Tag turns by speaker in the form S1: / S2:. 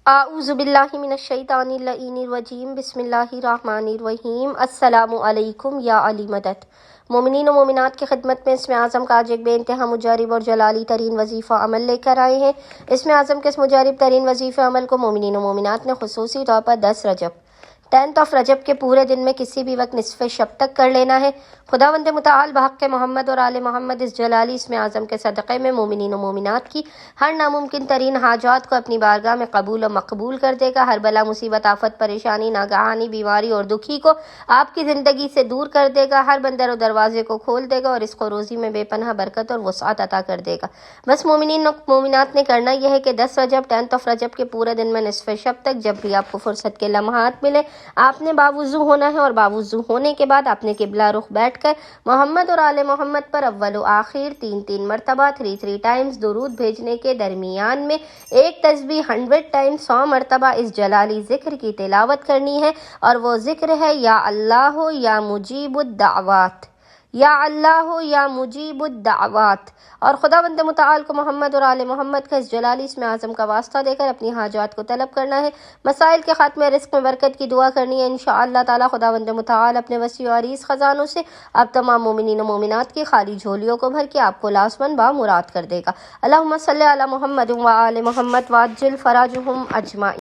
S1: اعوذ باللہ من الشیطان الرجیم بسم اللہ الرحمن الرحیم السلام علیکم یا علی مدد۔ مومنین و مومنات کی خدمت میں اسم اعظم کا آج ایک بے انتہا مجرب اور جلالی ترین وظیفہ عمل لے کر آئے ہیں۔ اسم اعظم کے اس مجرب ترین وظیفہ عمل کو مومنین و مومنات نے خصوصی طور پر 10 رجب 10 رجب کے پورے دن میں کسی بھی وقت نصف شب تک کر لینا ہے۔ خداوند متعال بحق محمد اور آل محمد اس جلالی اسم اعظم کے صدقے میں مومنین و مومنات کی ہر ناممکن ترین حاجات کو اپنی بارگاہ میں قبول و مقبول کر دے گا۔ ہر بلا مصیبت آفت پریشانی ناگہانی بیماری اور دکھی کو آپ کی زندگی سے دور کر دے گا۔ ہر بندر و دروازے کو کھول دے گا اور رزق و روزی میں بے پناہ برکت اور وسعت عطا کر دے گا۔ بس مومنین و مومنات نے کرنا یہ ہے کہ 10 رجب 10 رجب کے پورے دن میں نصف شب تک جب بھی آپ کو فرصت کے لمحات ملے آپ نے باوضو ہونا ہے، اور باوضو ہونے کے بعد آپ نے قبلہ رخ بیٹھ کر محمد اور آل محمد پر اول و آخر 3 مرتبہ 3 ٹائمز درود بھیجنے کے درمیان میں ایک تسبیح 100 ٹائمز 100 مرتبہ اس جلالی ذکر کی تلاوت کرنی ہے، اور وہ ذکر ہے یا اللہ یا مجیب الدعوات، یا اللہ یا مجیب الدعوات۔ اور خداوند متعال کو محمد اور آل محمد کا اس جلالی اسم اعظم کا واسطہ دے کر اپنی حاجات کو طلب کرنا ہے، مسائل کے خاتمے رزق میں برکت کی دعا کرنی ہے۔ انشاءاللہ تعالی خداوند متعال اپنے وسیع و عریض خزانوں سے اب تمام مومنین و مومنات کی خالی جھولیوں کو بھر کے آپ کو لازماً بامراد کر دے گا۔ اللہم صلی علی محمد و آل محمد وعجل فرجہم اجمعین۔